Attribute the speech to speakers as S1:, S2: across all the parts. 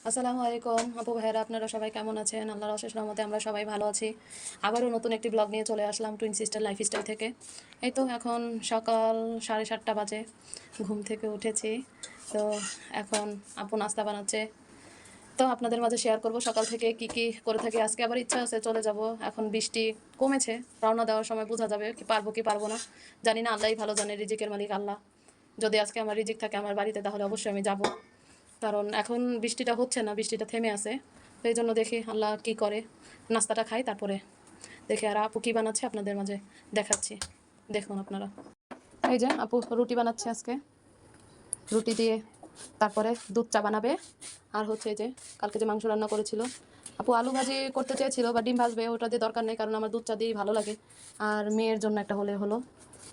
S1: আসসালামু আলাইকুম আপু ভাইয়েরা, আপনারা সবাই কেমন আছেন? আল্লাহর অশেষ রহমতে আমরা সবাই ভালো আছি। আবারও নতুন একটি ব্লগ নিয়ে চলে আসলাম টুইন সিস্টার লাইফস্টাইল থেকে। এই তো এখন সকাল 7:30 বাজে, ঘুম থেকে উঠেছি। তো এখন আপু নাস্তা বানাচ্ছে, তো আপনাদের মাঝে শেয়ার করব সকাল থেকে কি কি করে থাকি। আজকে আবার ইচ্ছা আছে চলে যাব, এখন বৃষ্টি কমেছে, রওনা দেওয়ার সময় বোঝা যাবে কি পারবো কি পারবো না, জানি না। আল্লাহই ভালো জানে, রিজিকের মালিক আল্লাহ। যদি আজকে আমার রিজিক থাকে আমার বাড়িতে তাহলে অবশ্যই আমি যাব, কারণ এখন বৃষ্টিটা হচ্ছে না, বৃষ্টিটা থেমে আছে। তো এই জন্য দেখি আল্লাহ কি করে। নাস্তাটা খাই, তারপরে দেখি আর আপু কী বানাচ্ছে আপনাদের মাঝে দেখাচ্ছি, দেখুন আপনারা। এই যে আপু রুটি বানাচ্ছে আজকে, রুটি দিয়ে তারপরে দুধ চা বানাবে। আর হচ্ছে এই যে কালকে যে মাংস রান্না করেছিল, আপু আলু ভাজি করতে চেয়েছিল বা ডিম ভাজবে, ওটা দিয়ে দরকার নেই, কারণ আমার দুধ চা দিয়েই ভালো লাগে। আর মেয়ের জন্য একটা হলে হলো,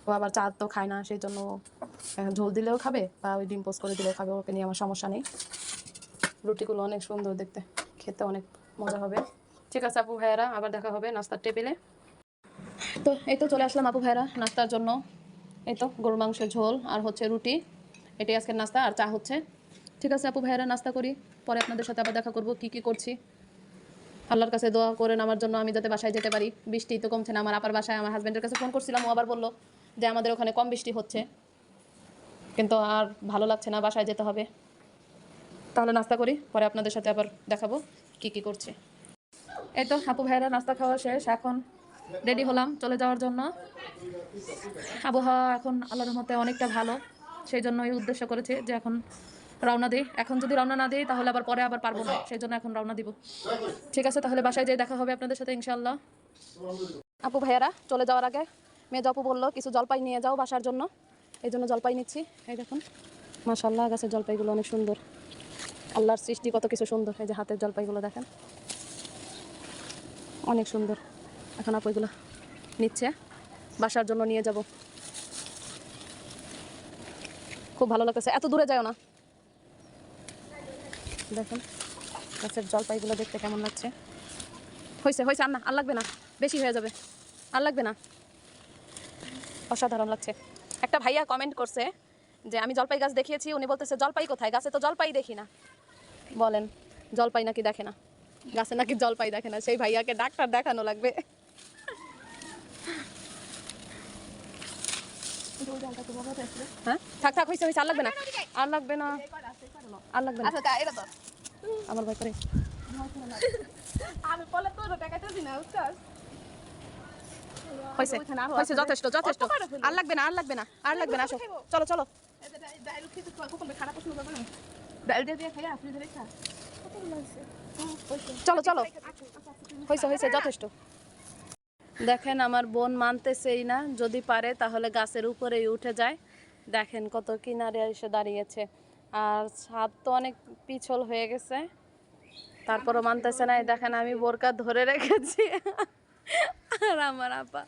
S1: ও আবার চা তো খায় না, সেই জন্য ঝোল দিলেও খাবে বা ওই ডিম পোস্ট করে দিলেও খাবে, ওকে নিয়ে আমার সমস্যা নেই। রুটিগুলো অনেক সুন্দর দেখতে, খেতে অনেক মজা হবে। ঠিক আছে আপু ভাইয়ারা, আবার দেখা হবে নাস্তার টেবিলে। তো এই তো চলে আসলাম আপু ভাইয়ারা নাস্তার জন্য। এই তো গরুর মাংসের ঝোল আর হচ্ছে রুটি, এটাই আজকের নাস্তা, আর চা হচ্ছে। ঠিক আছে আপু ভাইয়ারা, নাস্তা করি, পরে আপনাদের সাথে আবার দেখা করব কি কি করছি। আল্লাহর কাছে দোয়া করেন আমার জন্য, আমি যাতে বাসায় যেতে পারি। বৃষ্টি তো কমছে না আমার আপার বাসায়। আমার হাজব্যান্ডের কাছে ফোন করছিলাম, ও আবার বললো যে আমাদের ওখানে কম বৃষ্টি হচ্ছে, কিন্তু আর ভালো লাগছে না, বাসায় যেতে হবে। তাহলে নাস্তা করি, পরে আপনাদের সাথে আবার দেখাবো কি কি করছি। এই তো আপু ভাইয়েরা নাস্তা খাওয়া শেষ, এখন রেডি হলাম চলে যাওয়ার জন্য। আবহাওয়া এখন আল্লাহর রহমতে অনেকটা ভালো, সেই জন্য এই উদ্দেশ্য করেছে যে এখন রওনা দিই। এখন যদি রওনা না দিই তাহলে আবার পরে আবার পারবো না, সেই জন্য এখন রওনা দিব। ঠিক আছে, তাহলে বাসায় যেয়ে দেখা হবে আপনাদের সাথে ইনশাল্লাহ। আপু ভাইয়ারা চলে যাওয়ার আগে মেয়ে আপু বললো কিছু জলপাই নিয়ে যাও বাসার জন্য, এই জন্য জলপাই নিচ্ছি। এই দেখুন মাশাআল্লাহ, গাছের জলপাইগুলো অনেক সুন্দর, আল্লাহর সৃষ্টি কত কিছু সুন্দর। এই যে হাতের জলপাইগুলো দেখেন অনেক সুন্দর। এখন আপু এগুলো নিচ্ছে, বাসার জন্য নিয়ে যাব। খুব ভালো লাগতেছে, এত দূরে যাও না। দেখুন গাছের জলপাইগুলো দেখতে কেমন লাগছে। হয়েছে হয়েছে, আর না, আর লাগবে না, বেশি হয়ে যাবে, আর লাগবে না। অসাধারণ লাগছে। একটা ভাইয়া কমেন্ট করছে যে আমি জলপাই গাছ দেখিয়েছি, উনি বলতেছে জলপাই কোথায়, গাছে তো জলপাই দেখি না। বলেন জলপাই নাকি দেখে না, গাছে নাকি জলপাই দেখে না, সেই ভাইয়াকে ডাক্তার দেখানো লাগবে। হ্যাঁ থাক থাক, হয়েছে হয়েছে, আর লাগবে না, আর লাগবে না, আর লাগবে না। আমার ভয় করে। হয়েছে হয়েছে, যথেষ্ট যথেষ্ট, আর লাগবে না, আর লাগবে না, আর লাগবে না, আসো চলো চলো। চলো চলো, হয়েছে হয়েছে, যথেষ্ট। দেখেন আমার বোন মানতেছেই না, যদি পারে তাহলে গাছের উপরেই উঠে যায়। দেখেন কত কিনারে এসে দাঁড়িয়েছে, আর ছাদ তো অনেক পিছল হয়ে গেছে, তারপরও মানতেছে না। দেখেন আমি বোরকা ধরে রেখেছি আর আমার আপা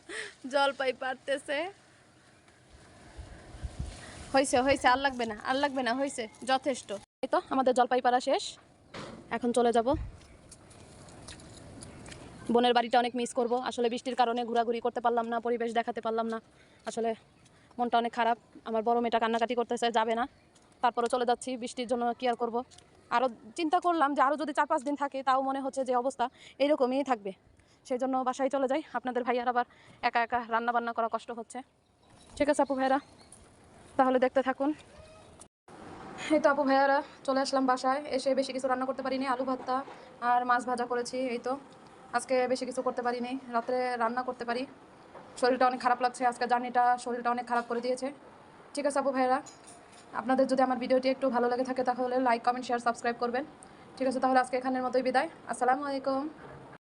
S1: জলপাই পারতেছে। হয়েছে হয়েছে, আর লাগবে না, আর লাগবে না, হয়েছে যথেষ্ট। এই তো আমাদের জলপাই পাড়া শেষ, এখন চলে যাব। বোনের বাড়িটা অনেক মিস করব, আসলে বৃষ্টির কারণে ঘোরাঘুরি করতে পারলাম না, পরিবেশ দেখাতে পারলাম না, আসলে মনটা অনেক খারাপ। আমার বড় মেয়েটা কান্নাকাটি করতেছে, যাবে না, তারপরে চলে যাচ্ছি বৃষ্টির জন্য। কি আর করবো, আরও চিন্তা করলাম যে আরও যদি 4-5 দিন থাকে, তাও মনে হচ্ছে যে অবস্থা এইরকমই থাকবে, সেই জন্য বাসায় চলে যাই। আপনাদের ভাইয়ার আবার একা একা রান্না বান্না করা কষ্ট হচ্ছে। ঠিক আছে আপু ভাইয়ারা, তাহলে দেখতে থাকুন। এই তো আপু ভাইয়ারা চলে আসলাম বাসায়, এসে বেশি কিছু রান্না করতে পারিনি, আলু ভর্তা আর মাছ ভাজা করেছি। এই তো আজকে বেশি কিছু করতে পারিনি, রাত্রে রান্না করতে পারি। শরীরটা অনেক খারাপ লাগছে, আজকে জার্নিটা শরীরটা অনেক খারাপ করে দিয়েছে। ঠিক আছে আপু ভাইয়ারা, আপনাদের যদি আমার ভিডিওটি একটু ভালো লেগে থাকে তাহলে লাইক কমেন্ট শেয়ার সাবস্ক্রাইব করবেন। ঠিক আছে, তাহলে আজকে এখানের মতোই বিদায়। আসসালামু আলাইকুম।